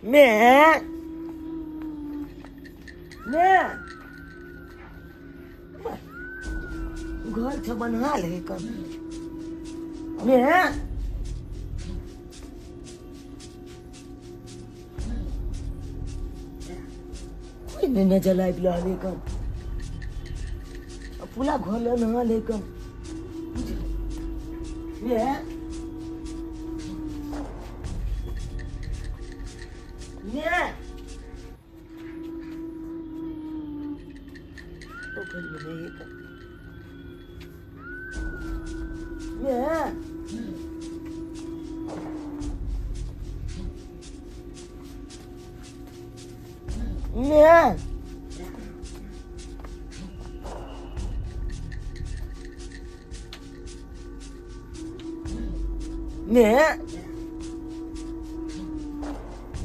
मैं घर छ बनवा ले कर मैं कोई न जलाई बिला लेकर पूरा घर नहा लेकर मैं तो घर में नहीं कर मैं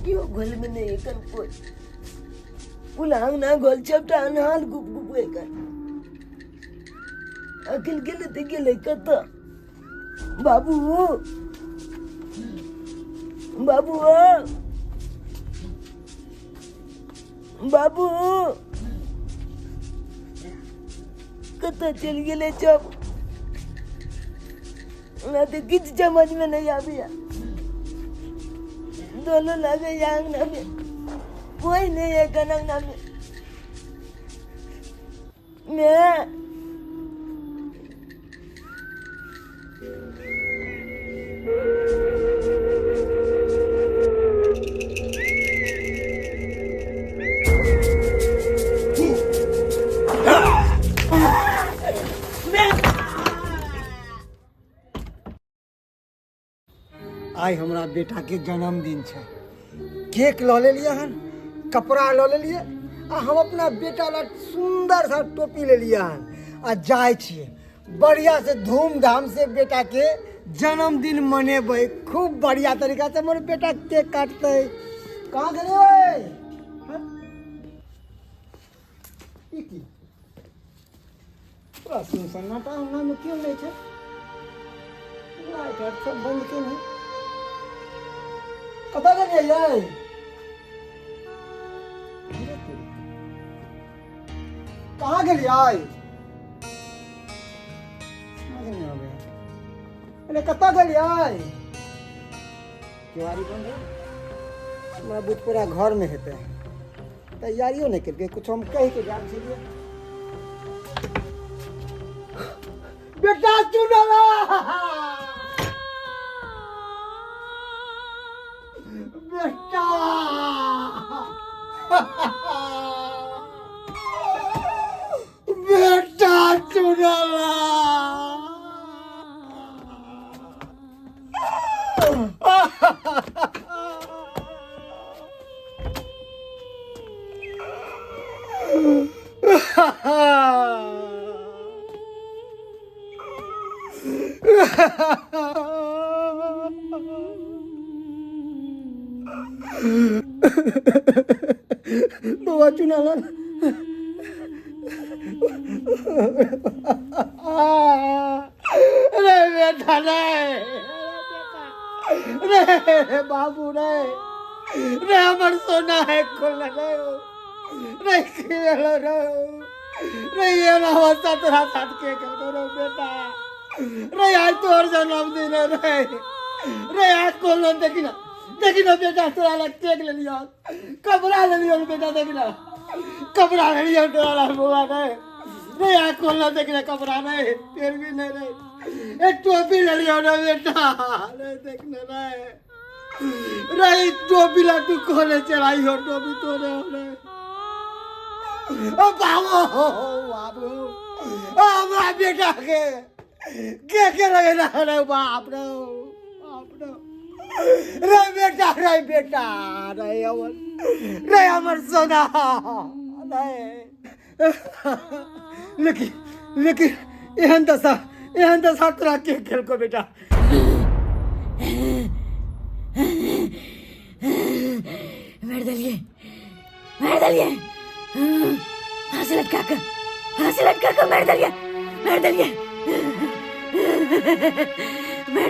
यो गोल में नहीं कर कोई पुलांग ना गोल चपटा नाल गुप गुप कर अकिल गेले ते गेले कत बाबू बाबू बाबू कत चल गेले चप ना तो किच समझ में नहीं आविया दोनों लगे यांग ना में कोई नहीं है कनक ना में मैं आई हमारा बेटा के जन्मदिन है। केक लऽ ले लिया हन, कपड़ा लऽ ले लिए, आ हम अपना बेटा ला सुंदर सा टोपी ले लिया हन, आ जाए छिए बढ़िया से धूमधाम से बेटा के जन्मदिन मनेबै। खूब बढ़िया तरीका से मोर बेटा केक काटते। कहाँ गए ओए? पूरा सन्नाटा हमरा में क्यों नहीं है? लाइट आर सब बंद क्यों नहीं? कता गए यार? कहाँ गए यार? समझ नहीं आ गया। अरे कता गए यार? केवारी बंद है? मैं बुझ पूरा घर में हेते तैयारियों नहीं करके कुछ हम कह के जान छलिए। बेटा चुनला बेटा बेटा चुनला बाबा चुनाला अरे बेटा रे बाबू रे हमर सोना है खोल रे खेल रे ये ना हो 17 साल के करो बेटा रे आज तोर जन्मदिन है रे आज खोल देखिना बेटा तोरा लग केक ले लिया कपड़ा ले लिया बेटा देखना कपड़ा ले लिया तोरा बुआ रे आज खोल देखना कपड़ा नहीं फिर भी नहीं रे एक टोपी ले लिया ना बेटा रे देखना रे टोपी ला तू खोले चलाई हो टोपी तोरे हो रे ओ बाबू हमारा बेटा के लगे ना रे बाप रे रे बेटा रे हमर सोना लेकिन एहन दशा तोरा के खेल को बेटा मार दलिए फांसी लटका कर मार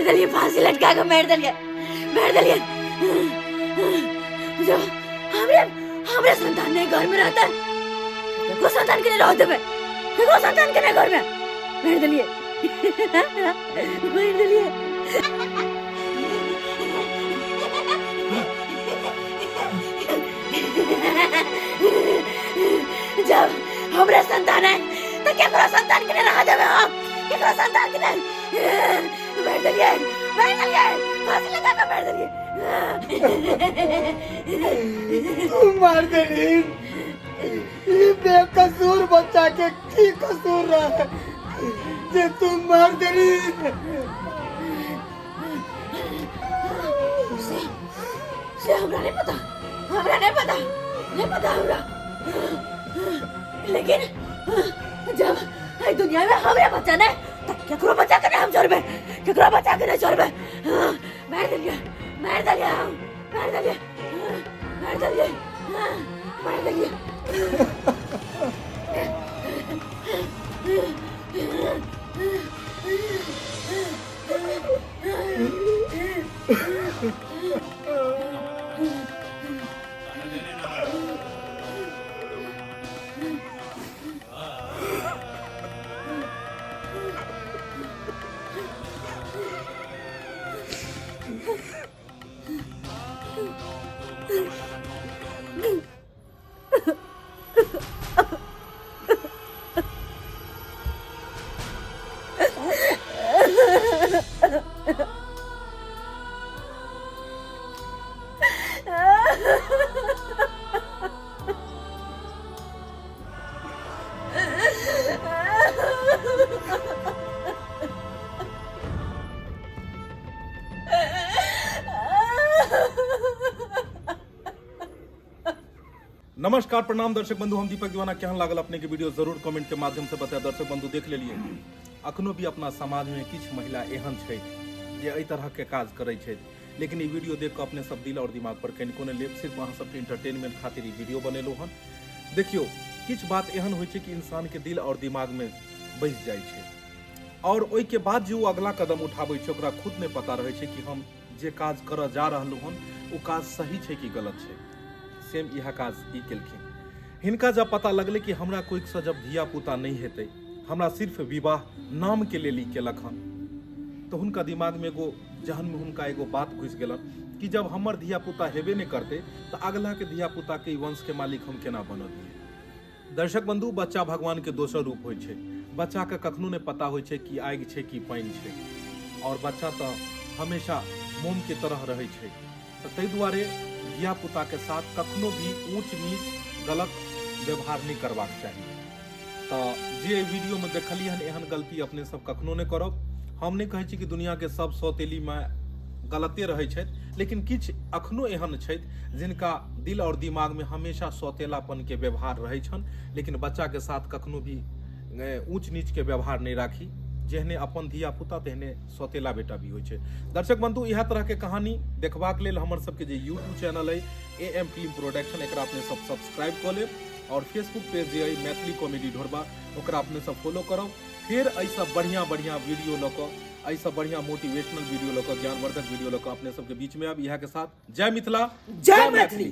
दलिए फांसी लटका कर मार दलिए जब हमरे संतान ने घर में रहता है को संतान के लिए रह देवे को संतान के लिए घर में मार दिलिए मार दिलिए। जब हमरे संतान है तो केकरो संतान के लिए रह देवे हम केकरो संतान के लिए मार दिलिए फांसी लगा के मार दिलिए। मार दिली बेकसूर बच्चा के की कसूर रहा जे तुम मार दिली। से हमरा नहीं पता हमरा लेकिन जब इस दुनिया में हमरे बच्चा ने तो केकरो बच्चा के हम छोड़बे केकरो बच्चा के नहीं छोड़बे। मार दिलिए मार दिलिए मार दिलिए मार दिलिए मार दिलिए। नमस्कार प्रणाम दर्शक बंधु, हम दीपक दीवाना केहन लागल अपने के वीडियो जरूर कमेंट के माध्यम से बताया। दर्शक बंधु देख लेलिए अखनो भी अपना समाज में किछ महिला एहन छै जे एहि तरह के काज करै छै, लेकिन ई वीडियो देख के अपने सब दिल और दिमाग पर कनिको ने लेब। सिर्फ अहाँ सबके इंटरटेनमेंट खातिर ई वीडियो बनेलहुँ हन। देखियो किछ बात एहन होइ छै कि इंसान के दिल और दिमाग में बैस जाइ छै और ओहि के बाद जो अगला कदम उठाबै छै ओकरा खुद नहीं पता रहै छै कि हम जे काज करऽ जा रहलहुँ हन ओ काज सही छै कि गलत छै। सेम यह काज ई केलखिन। हिनका जब पता लगले कि हमरा कोई से जब धिया पुता नहीं हेतै, हमरा सिर्फ विवाह नाम के लेल ई केलक हन, तो हुनका दिमाग में एगो जहन में हुनका एगो बात घुस गेलन कि जब हमर धिया पुता हेबे नहीं करते तो अगला के धिया पुता के वंश के मालिक हम केना बनल। दर्शक बंधु, बच्चा भगवान के दोसर रूप होइ छै। बच्चा के कखनो नहीं पता होइ छै कि आगि छै कि पानि छै, और बच्चा तो हमेशा मोम के तरह रहै छै। तो ताहि दुआरे धिया पुता के साथ कखनो भी ऊंच नीच गलत व्यवहार नहीं करबाक चाहिए। तो जे वीडियो में देखलिए हन एहन गलती अपने सब कखनो नहीं करब। हम नहीं कहै छी कि दुनिया के सब सौतेली में गलते रहै छै, लेकिन किछ अखनो एहन छै जिनका दिल और दिमाग में हमेशा सौतेलापन के व्यवहार रहै छन, लेकिन बच्चा के साथ कखनो भी ऊंच नीच के व्यवहार नहीं राखी। जेहने अपन धिया पुता तेहने सौतेला बेटा भी होइ छै। दर्शक बंधु, इह तरह के कहानी देखबाक लेल हमर सबके जे यूट्यूब चैनल है AM फिल्म प्रोडक्शन, एकरा अपने सब सब्सक्राइब कऽ लेब और फेसबुक पेज जे है मैथिली कॉमेडी ढोरबा ओकरा अपने सब फॉलो करब। फिर ऐसा बढ़िया वीडियो लऽ कऽ, ऐसा बढ़िया मोटिवेशनल वीडियो लऽ कऽ, ज्ञानवर्धक वीडियो लऽ कऽ अपने सबके बीच में अब इह के साथ जय मिथिला जय मैथिली।